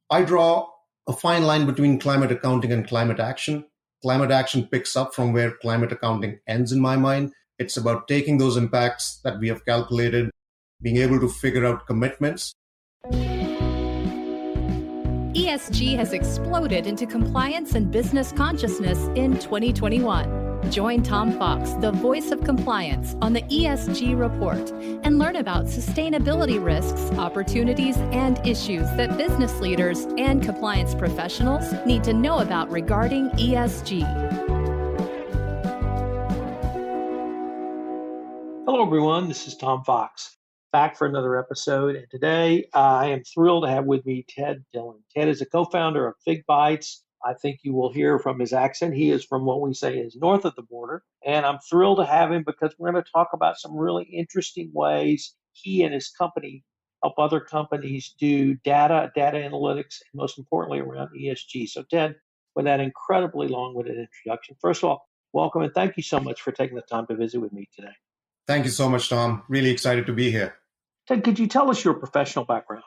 I draw a fine line between climate accounting and climate action. Climate action picks up from where climate accounting ends in my mind. It's about taking those impacts that we have calculated, being able to figure out commitments. ESG has exploded into compliance and business consciousness in 2021. Join Tom Fox, the voice of compliance, on the ESG Report and learn about sustainability risks, opportunities, and issues that business leaders and compliance professionals need to know about regarding ESG. Hello, everyone. This is Tom Fox, back for another episode. And today I am thrilled to have with me Ted Dhillon. Ted is a co-founder of FigBytes. I think you will hear from his accent. He is from what we say is north of the border. And I'm thrilled to have him because we're going to talk about some really interesting ways he and his company help other companies do data analytics, and most importantly, around ESG. So, Ted, with that incredibly long-winded introduction, first of all, welcome and thank you so much for taking the time to visit with me today. Thank you so much, Tom. Really excited to be here. Ted, could you tell us your professional background?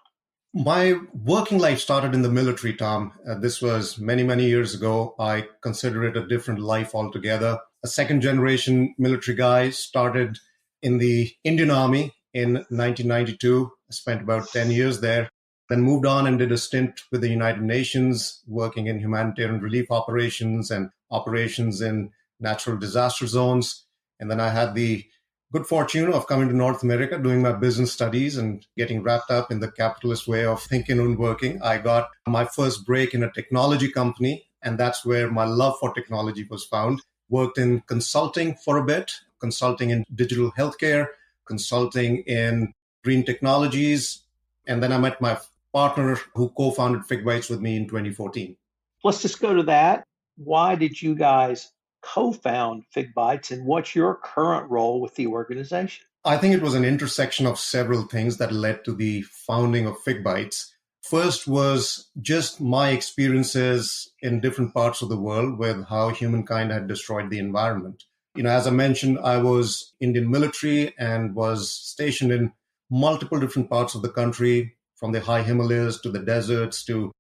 My working life started in the military, Tom. This was many, many years ago. I consider it a different life altogether. A second generation military guy, started in the Indian Army in 1992. I spent about 10 years there, then moved on and did a stint with the United Nations, working in humanitarian relief operations and operations in natural disaster zones. And then I had the good fortune of coming to North America, doing my business studies and getting wrapped up in the capitalist way of thinking and working. I got my first break in a technology company, and that's where my love for technology was found. Worked in consulting for a bit, consulting in digital healthcare, consulting in green technologies. And then I met my partner who co-founded FigBytes with me in 2014. Let's just go to that. Why did you guys co-found FigBytes, and what's your current role with the organization? I think it was an intersection of several things that led to the founding of FigBytes. First was just my experiences in different parts of the world with how humankind had destroyed the environment. As I mentioned, I was Indian military and was stationed in multiple different parts of the country, from the high Himalayas to the deserts to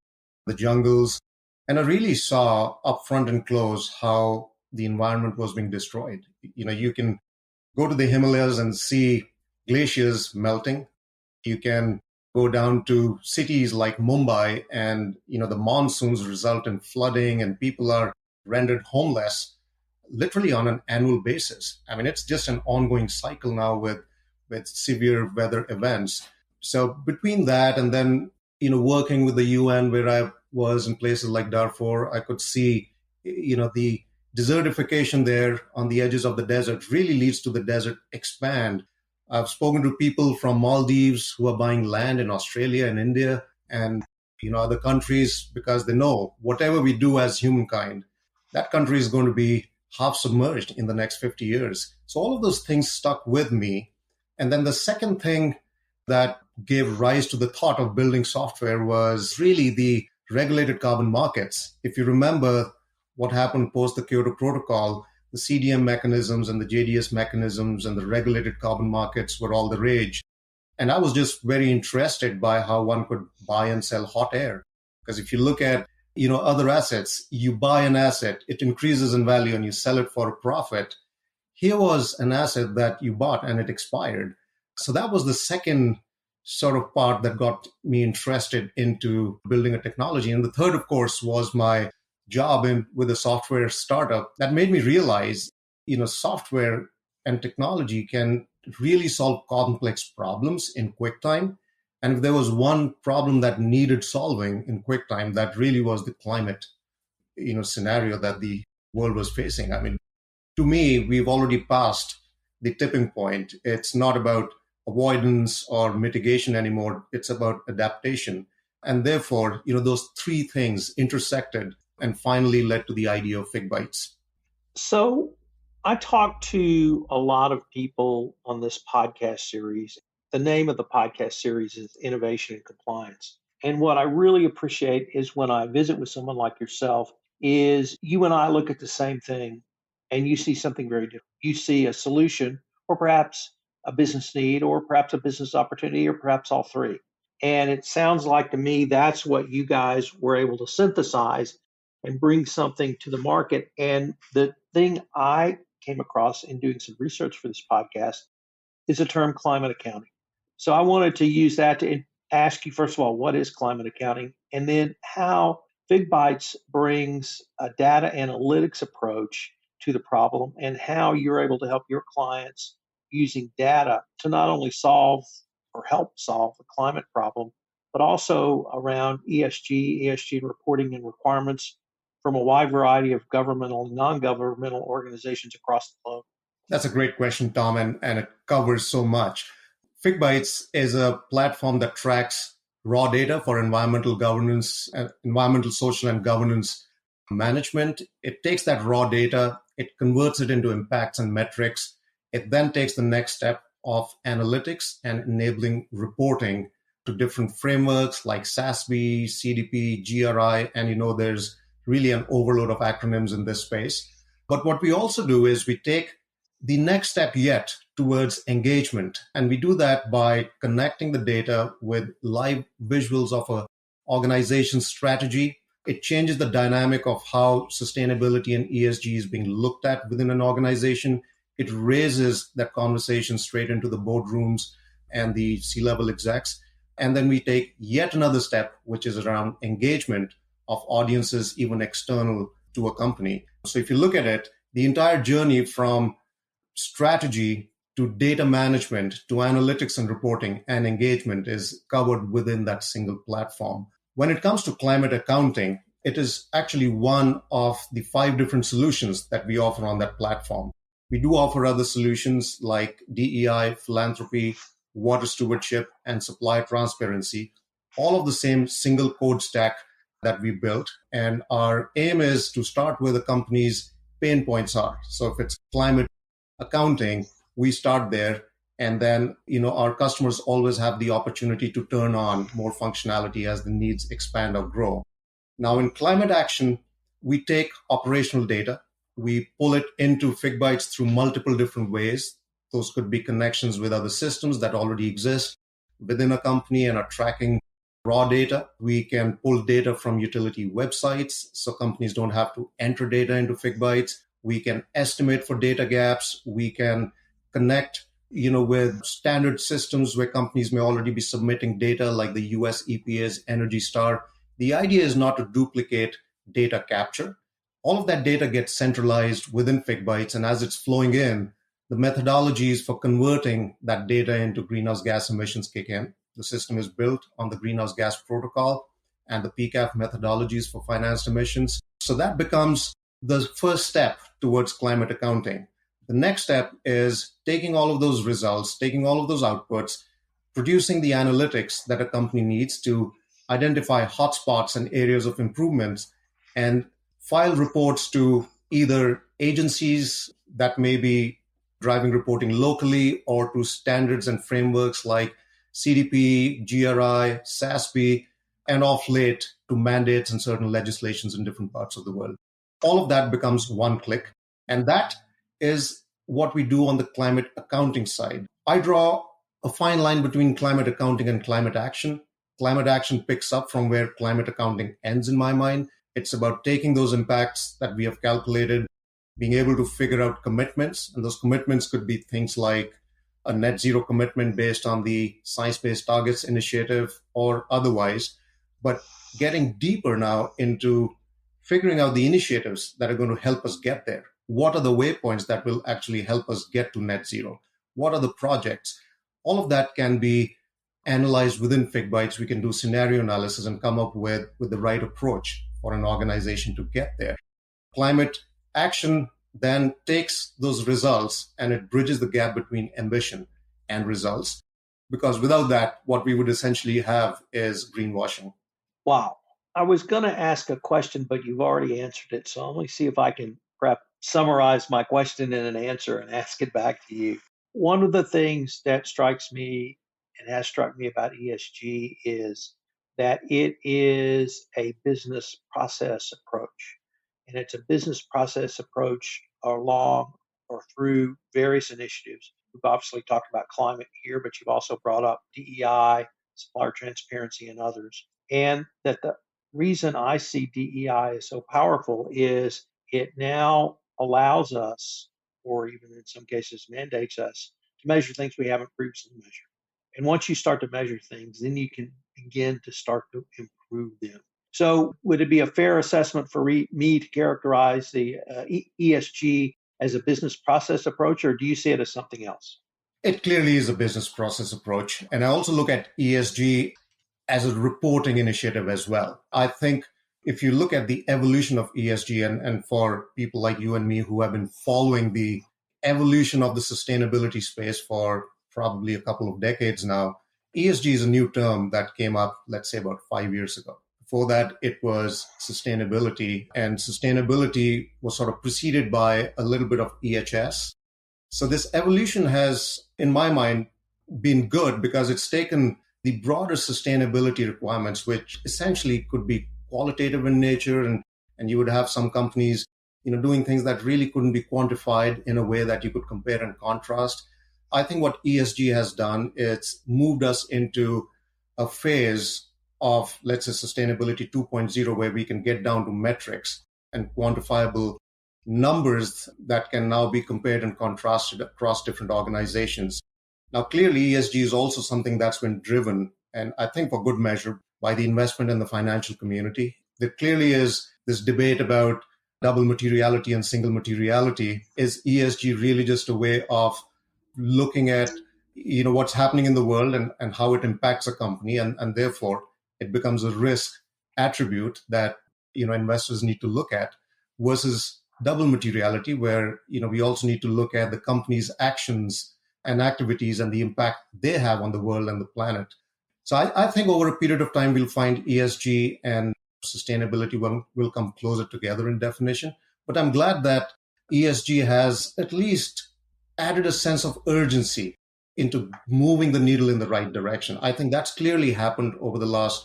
the jungles. And I really saw up front and close how the environment was being destroyed. You can go to the Himalayas and see glaciers melting. You can go down to cities like Mumbai and, the monsoons result in flooding and people are rendered homeless literally on an annual basis. I mean, it's just an ongoing cycle now with severe weather events. So between that and then, working with the UN where I was in places like Darfur, I could see, the desertification there on the edges of the desert really leads to the desert expand. I've spoken to people from Maldives who are buying land in Australia and India and other countries because they know whatever we do as humankind, that country is going to be half submerged in the next 50 years. So all of those things stuck with me. And then the second thing that gave rise to the thought of building software was really the regulated carbon markets. If you remember, what happened post the Kyoto Protocol, the CDM mechanisms and the JDS mechanisms and the regulated carbon markets were all the rage. And I was just very interested by how one could buy and sell hot air. Because if you look at, other assets, you buy an asset, it increases in value and you sell it for a profit. Here was an asset that you bought and it expired. So that was the second sort of part that got me interested into building a technology. And the third, of course, was my job with a software startup that made me realize, software and technology can really solve complex problems in quick time. And if there was one problem that needed solving in quick time, that really was the climate, scenario that the world was facing. I mean, to me, we've already passed the tipping point. It's not about avoidance or mitigation anymore. It's about adaptation. And therefore, those three things intersected and finally led to the idea of FigBytes. So I talked to a lot of people on this podcast series. The name of the podcast series is Innovation and Compliance. And what I really appreciate is when I visit with someone like yourself is you and I look at the same thing and you see something very different. You see a solution or perhaps a business need or perhaps a business opportunity or perhaps all three. And it sounds like to me that's what you guys were able to synthesize and bring something to the market. And the thing I came across in doing some research for this podcast is the term climate accounting. So I wanted to use that to ask you, first of all, what is climate accounting? And then how FigBytes brings a data analytics approach to the problem and how you're able to help your clients using data to not only solve or help solve the climate problem, but also around ESG reporting and requirements from a wide variety of governmental and non-governmental organizations across the globe. That's a great question, Tom, and it covers so much. FigBytes is a platform that tracks raw data for environmental governance, environmental, social, and governance management. It takes that raw data, it converts it into impacts and metrics. It then takes the next step of analytics and enabling reporting to different frameworks like SASB, CDP, GRI, and there's really an overload of acronyms in this space. But what we also do is we take the next step yet towards engagement. And we do that by connecting the data with live visuals of an organization's strategy. It changes the dynamic of how sustainability and ESG is being looked at within an organization. It raises that conversation straight into the boardrooms and the C-level execs. And then we take yet another step, which is around engagement of audiences, even external to a company. So if you look at it, the entire journey from strategy to data management to analytics and reporting and engagement is covered within that single platform. When it comes to climate accounting, it is actually one of the 5 different solutions that we offer on that platform. We do offer other solutions like DEI, philanthropy, water stewardship, and supply transparency, all of the same single code stack that we built. And our aim is to start where the company's pain points are. So if it's climate accounting, we start there. And then, our customers always have the opportunity to turn on more functionality as the needs expand or grow. Now, in climate action, we take operational data, we pull it into FigBytes through multiple different ways. Those could be connections with other systems that already exist within a company and are tracking raw data. We can pull data from utility websites, so companies don't have to enter data into FigBytes. We can estimate for data gaps. We can connect, with standard systems where companies may already be submitting data, like the US EPA's Energy Star. The idea is not to duplicate data capture. All of that data gets centralized within FigBytes, and as it's flowing in, the methodologies for converting that data into greenhouse gas emissions kick in. The system is built on the greenhouse gas protocol and the PCAF methodologies for financed emissions. So that becomes the first step towards climate accounting. The next step is taking all of those results, taking all of those outputs, producing the analytics that a company needs to identify hotspots and areas of improvements, and file reports to either agencies that may be driving reporting locally or to standards and frameworks like CDP, GRI, SASB, and off late to mandates and certain legislations in different parts of the world. All of that becomes one click. And that is what we do on the climate accounting side. I draw a fine line between climate accounting and climate action. Climate action picks up from where climate accounting ends in my mind. It's about taking those impacts that we have calculated, being able to figure out commitments. And those commitments could be things like a net zero commitment based on the Science-Based Targets Initiative or otherwise, but getting deeper now into figuring out the initiatives that are going to help us get there. What are the waypoints that will actually help us get to net zero? What are the projects? All of that can be analyzed within FigBytes. We can do scenario analysis and come up with the right approach for an organization to get there. Climate action then takes those results and it bridges the gap between ambition and results. Because without that, what we would essentially have is greenwashing. Wow. I was going to ask a question, but you've already answered it. So let me see if I can perhaps summarize my question in an answer and ask it back to you. One of the things that strikes me and has struck me about ESG is that it is a business process approach. And it's a business process approach along or through various initiatives. We've obviously talked about climate here, but you've also brought up DEI, supplier transparency, and others. And that the reason I see DEI is so powerful is it now allows us, or even in some cases mandates us, to measure things we haven't previously measured. And once you start to measure things, then you can begin to start to improve them. So would it be a fair assessment for me to characterize the ESG as a business process approach, or do you see it as something else? It clearly is a business process approach. And I also look at ESG as a reporting initiative as well. I think if you look at the evolution of ESG, and for people like you and me who have been following the evolution of the sustainability space for probably a couple of decades now, ESG is a new term that came up, let's say, about 5 years ago. Before that, it was sustainability, and sustainability was sort of preceded by a little bit of EHS. So this evolution has, in my mind, been good because it's taken the broader sustainability requirements, which essentially could be qualitative in nature, and you would have some companies, doing things that really couldn't be quantified in a way that you could compare and contrast. I think what ESG has done, it's moved us into a phase of, let's say, sustainability 2.0, where we can get down to metrics and quantifiable numbers that can now be compared and contrasted across different organizations. Now, clearly, ESG is also something that's been driven, and I think for good measure, by the investment in the financial community. There clearly is this debate about double materiality and single materiality. Is ESG really just a way of looking at what's happening in the world and how it impacts a company, and therefore it becomes a risk attribute that investors need to look at, versus double materiality, where we also need to look at the company's actions and activities and the impact they have on the world and the planet. So I think over a period of time, we'll find ESG and sustainability will come closer together in definition. But I'm glad that ESG has at least added a sense of urgency into moving the needle in the right direction. I think that's clearly happened over the last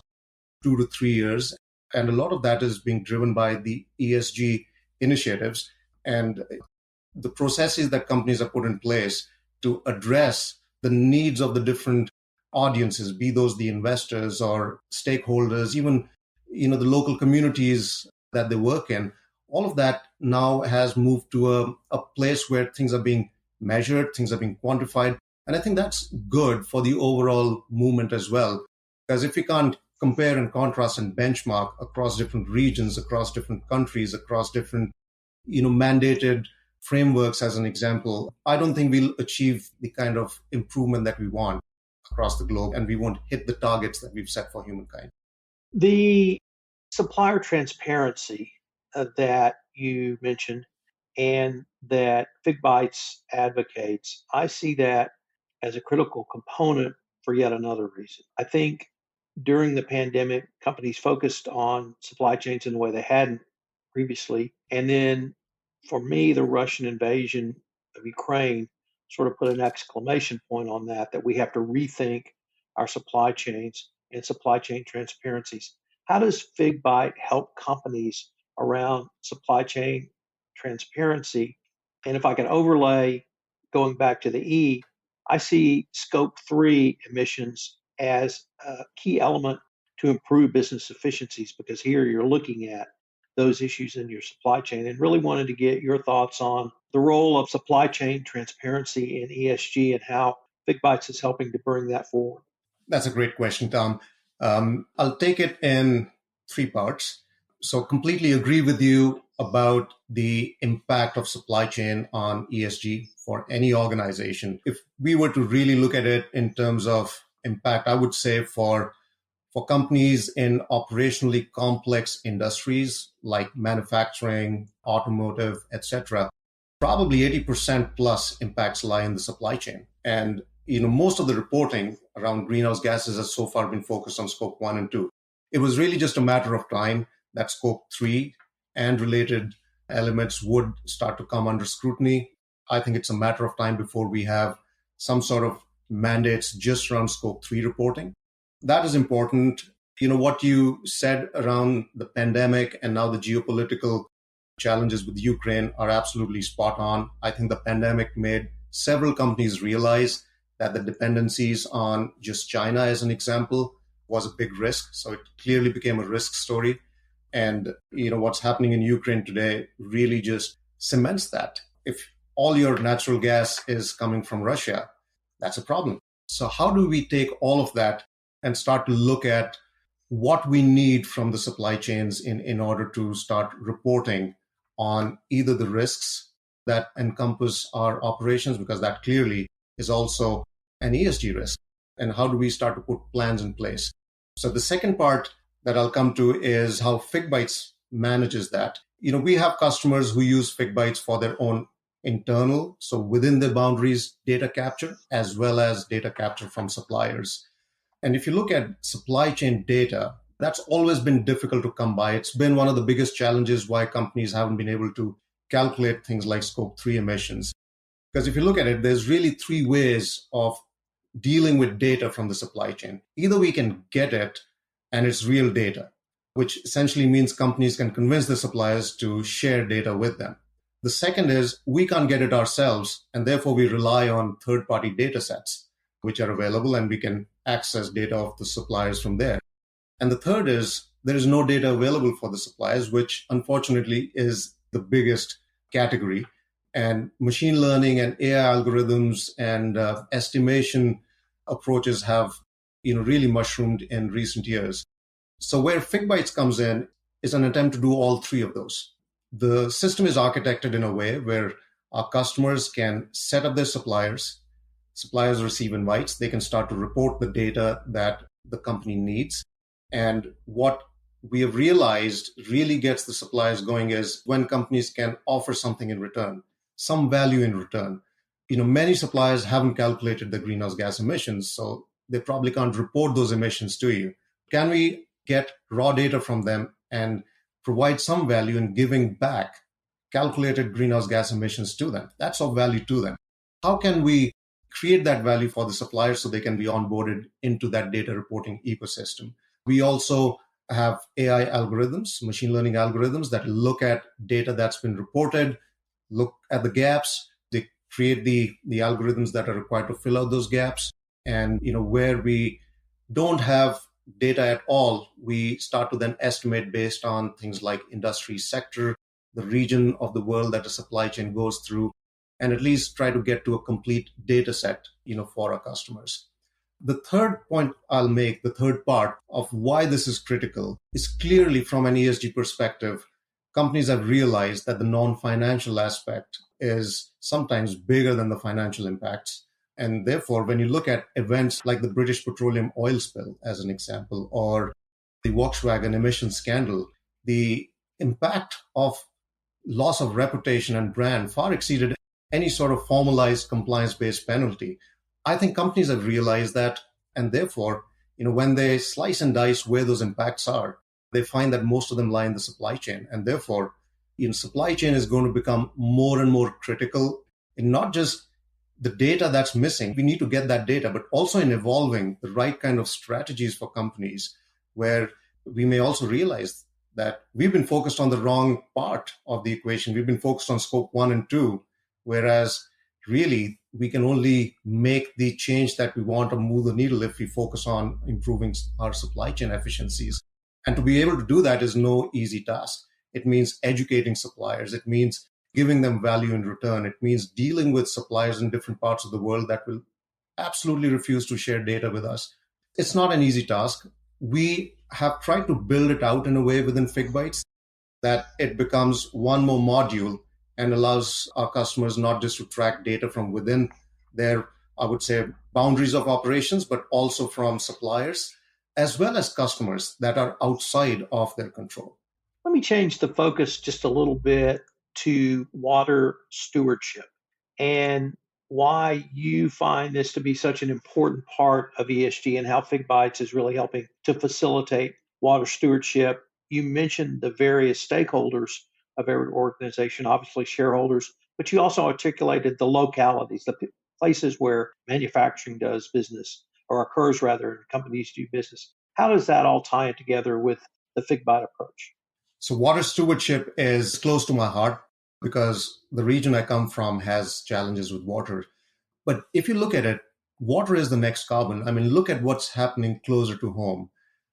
2 to 3 years. And a lot of that is being driven by the ESG initiatives and the processes that companies have put in place to address the needs of the different audiences, be those the investors or stakeholders, even the local communities that they work in. All of that now has moved to a place where things are being measured, things are being quantified. And I think that's good for the overall movement as well. Because if we can't compare and contrast and benchmark across different regions, across different countries, across different, mandated frameworks, as an example, I don't think we'll achieve the kind of improvement that we want across the globe, and we won't hit the targets that we've set for humankind. The supplier transparency that you mentioned and that FigBytes advocates, I see that as a critical component for yet another reason. I think during the pandemic, companies focused on supply chains in the way they hadn't previously. And then for me, the Russian invasion of Ukraine sort of put an exclamation point on that we have to rethink our supply chains and supply chain transparencies. How does FigByte help companies around supply chain transparency? And if I can overlay, going back to the E, I see scope 3 emissions as a key element to improve business efficiencies, because here you're looking at those issues in your supply chain, and really wanted to get your thoughts on the role of supply chain transparency in ESG and how FigBytes is helping to bring that forward. That's a great question, Tom. I'll take it in 3 parts. So completely agree with you about the impact of supply chain on ESG for any organization. If we were to really look at it in terms of impact, I would say for companies in operationally complex industries like manufacturing, automotive, etc., probably 80% plus impacts lie in the supply chain. And most of the reporting around greenhouse gases has so far been focused on scope 1 and 2. It was really just a matter of time that scope 3 and related elements would start to come under scrutiny. I think it's a matter of time before we have some sort of mandates just around scope 3 reporting. That is important. What you said around the pandemic and now the geopolitical challenges with Ukraine are absolutely spot on. I think the pandemic made several companies realize that the dependencies on just China, as an example, was a big risk. So it clearly became a risk story. And what's happening in Ukraine today really just cements that. If all your natural gas is coming from Russia, that's a problem. So how do we take all of that and start to look at what we need from the supply chains in order to start reporting on either the risks that encompass our operations, because that clearly is also an ESG risk, and how do we start to put plans in place? So the second part that I'll come to is how FigBytes manages that. We have customers who use FigBytes for their own internal, so within the boundaries, data capture, as well as data capture from suppliers. And if you look at supply chain data, that's always been difficult to come by. It's been one of the biggest challenges why companies haven't been able to calculate things like Scope 3 emissions. Because if you look at it, there's really three ways of dealing with data from the supply chain. Either we can get it and it's real data, which essentially means companies can convince the suppliers to share data with them. The second is we can't get it ourselves, and therefore we rely on third-party data sets, which are available, and we can access data of the suppliers from there. And the third is there is no data available for the suppliers, which unfortunately is the biggest category. And machine learning and AI algorithms and estimation approaches have really mushroomed in recent years. So where FigBytes comes in is an attempt to do all three of those. The system is architected in a way where our customers can set up their suppliers receive invites, they can start to report the data that the company needs. And what we have realized really gets the suppliers going is when companies can offer something in return, some value in return. Many suppliers haven't calculated the greenhouse gas emissions, so they probably can't report those emissions to you. Can we get raw data from them and provide some value in giving back calculated greenhouse gas emissions to them? That's of value to them. How can we create that value for the suppliers so they can be onboarded into that data reporting ecosystem? We also have AI algorithms, machine learning algorithms that look at data that's been reported, look at the gaps, they create the algorithms that are required to fill out those gaps. And where we don't have data at all, we start to then estimate based on things like industry sector, the region of the world that a supply chain goes through, and at least try to get to a complete data set, for our customers. The third point I'll make, the third part of why this is critical, is clearly from an ESG perspective, companies have realized that the non-financial aspect is sometimes bigger than the financial impacts. And therefore, when you look at events like the British petroleum oil spill, as an example, or the Volkswagen emission scandal, the impact of loss of reputation and brand far exceeded any sort of formalized compliance-based penalty. I think companies have realized that, and therefore, when they slice and dice where those impacts are, they find that most of them lie in the supply chain. And therefore, supply chain is going to become more and more critical in not just the data that's missing. We need to get that data, but also in evolving the right kind of strategies for companies where we may also realize that we've been focused on the wrong part of the equation. We've been focused on scope 1 and 2, whereas really we can only make the change that we want to move the needle if we focus on improving our supply chain efficiencies. And to be able to do that is no easy task. It means educating suppliers. It means giving them value in return. It means dealing with suppliers in different parts of the world that will absolutely refuse to share data with us. It's not an easy task. We have tried to build it out in a way within FigBytes that it becomes one more module and allows our customers not just to track data from within their, I would say, boundaries of operations, but also from suppliers, as well as customers that are outside of their control. Let me change the focus just a little bit to water stewardship and why you find this to be such an important part of ESG and how FigBytes is really helping to facilitate water stewardship. You mentioned the various stakeholders of every organization, obviously shareholders, but you also articulated the localities, the places where manufacturing does business or occurs rather, and companies do business. How does that all tie in together with the FigByte approach? So water stewardship is close to my heart because the region I come from has challenges with water. But if you look at it, water is the next carbon. I mean, look at what's happening closer to home.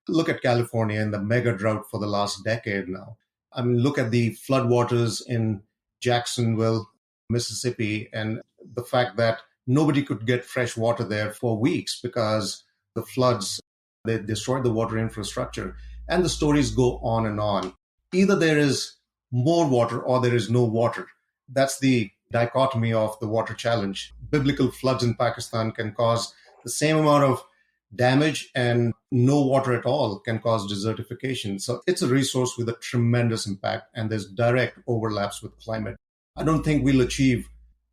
Look at California and the mega drought for the last decade now. I mean, look at the floodwaters in Jacksonville, Mississippi, and the fact that nobody could get fresh water there for weeks because the floods, they destroyed the water infrastructure. And the stories go on and on. Either there is more water or there is no water. That's the dichotomy of the water challenge. Biblical floods in Pakistan can cause the same amount of damage, and no water at all can cause desertification. So it's a resource with a tremendous impact, and there's direct overlaps with climate. I don't think we'll achieve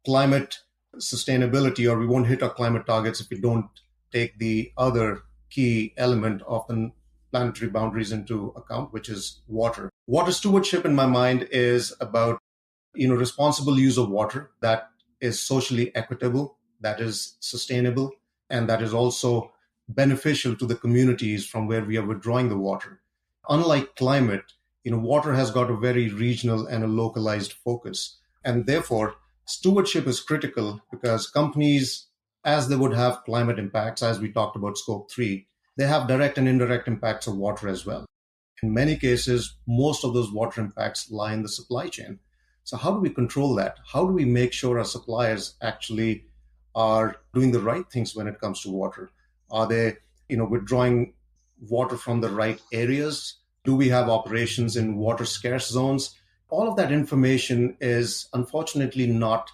climate sustainability, or we won't hit our climate targets if we don't take the other key element of the planetary boundaries into account, which is water. Water stewardship, in my mind, is about responsible use of water that is socially equitable, that is sustainable, and that is also beneficial to the communities from where we are withdrawing the water. Unlike climate, water has got a very regional and a localized focus. And therefore, stewardship is critical because companies, as they would have climate impacts, as we talked about scope 3, they have direct and indirect impacts of water as well. In many cases, most of those water impacts lie in the supply chain. So how do we control that? How do we make sure our suppliers actually are doing the right things when it comes to water? Are they, withdrawing water from the right areas? Do we have operations in water scarce zones? All of that information is unfortunately not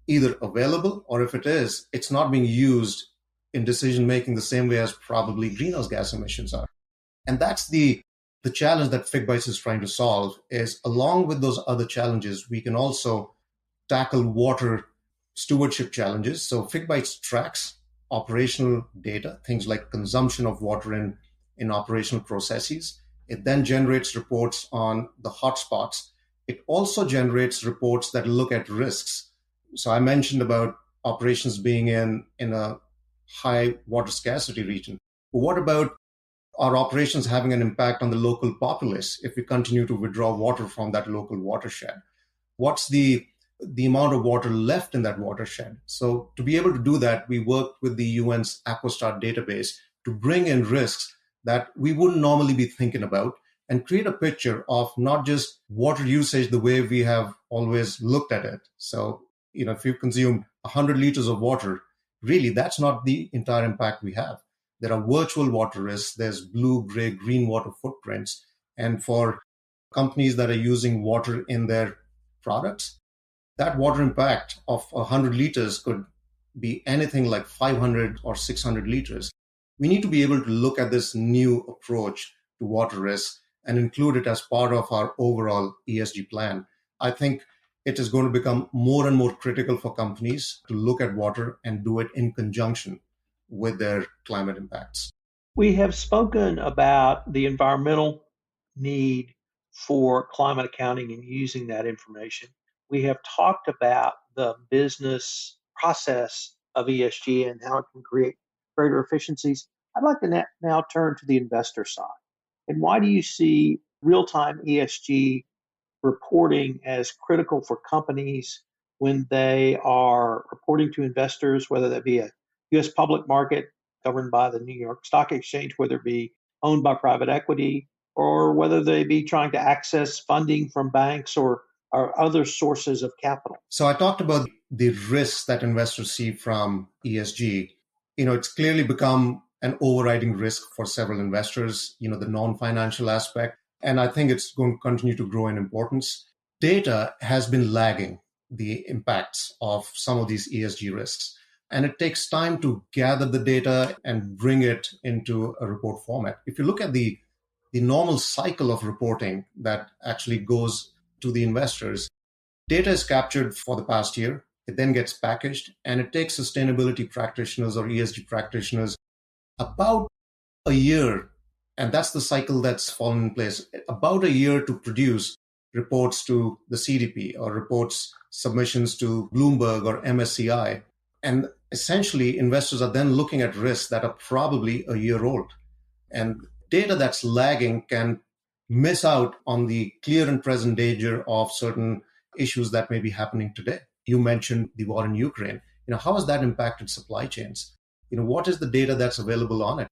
either available, or if it is, it's not being used in decision making the same way as probably greenhouse gas emissions are. And that's the challenge that FigBytes is trying to solve, is along with those other challenges, we can also tackle water stewardship challenges. So FigBytes tracks operational data, things like consumption of water in operational processes. It then generates reports on the hotspots. It also generates reports that look at risks. So I mentioned about operations being in a high water scarcity region. But what about our operations having an impact on the local populace if we continue to withdraw water from that local watershed? What's the amount of water left in that watershed? So to be able to do that, we worked with the UN's Aquastar database to bring in risks that we wouldn't normally be thinking about and create a picture of not just water usage the way we have always looked at it. So, if you consume 100 liters of water, really, that's not the entire impact we have. There are virtual water risks. There's blue, gray, green water footprints. And for companies that are using water in their products, that water impact of 100 liters could be anything like 500 or 600 liters. We need to be able to look at this new approach to water risk and include it as part of our overall ESG plan. I think it is going to become more and more critical for companies to look at water and do it in conjunction with their climate impacts. We have spoken about the environmental need for climate accounting and using that information. We have talked about the business process of ESG and how it can create greater efficiencies. I'd like to now turn to the investor side. And why do you see real-time ESG reporting as critical for companies when they are reporting to investors, whether that be a U.S. public market governed by the New York Stock Exchange, whether it be owned by private equity, or whether they be trying to access funding from banks or other sources of capital? So I talked about the risks that investors see from ESG. It's clearly become an overriding risk for several investors, the non-financial aspect. And I think it's going to continue to grow in importance. Data has been lagging the impacts of some of these ESG risks. And it takes time to gather the data and bring it into a report format. If you look at the normal cycle of reporting that actually goes to the investors, data is captured for the past year. It then gets packaged, and it takes sustainability practitioners or ESG practitioners about a year, and that's the cycle that's fallen in place, about a year to produce reports to the CDP or reports submissions to Bloomberg or MSCI. And essentially, investors are then looking at risks that are probably a year old. And data that's lagging can miss out on the clear and present danger of certain issues that may be happening today. You mentioned the war in Ukraine. How has that impacted supply chains? what is the data that's available on it?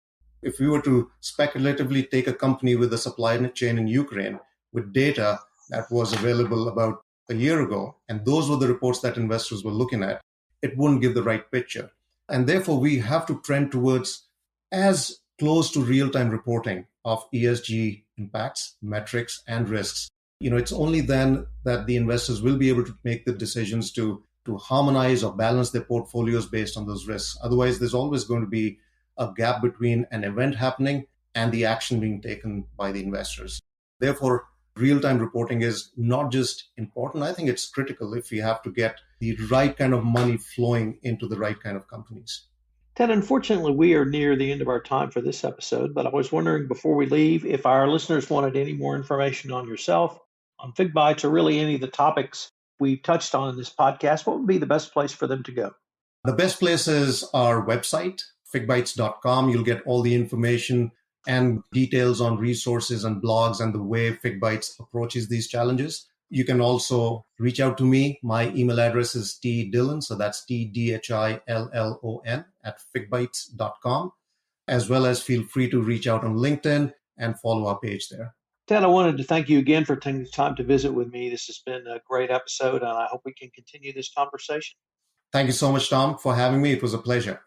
If we were to speculatively take a company with a supply chain in Ukraine with data that was available about a year ago, and those were the reports that investors were looking at, it wouldn't give the right picture. And therefore, we have to trend towards as close to real-time reporting of ESG impacts, metrics, and risks. It's only then that the investors will be able to make the decisions to harmonize or balance their portfolios based on those risks. Otherwise, there's always going to be a gap between an event happening and the action being taken by the investors. Therefore, real-time reporting is not just important, I think it's critical if we have to get the right kind of money flowing into the right kind of companies. Ted, unfortunately, we are near the end of our time for this episode, but I was wondering before we leave, if our listeners wanted any more information on yourself, on FigBytes, or really any of the topics we touched on in this podcast, what would be the best place for them to go? The best place is our website, FigBytes.com. You'll get all the information and details on resources and blogs and the way FigBytes approaches these challenges. You can also reach out to me. My email address is tdhillon, so that's TDHILLON @FigBytes.com, as well as feel free to reach out on LinkedIn and follow our page there. Ted, I wanted to thank you again for taking the time to visit with me. This has been a great episode, and I hope we can continue this conversation. Thank you so much, Tom, for having me. It was a pleasure.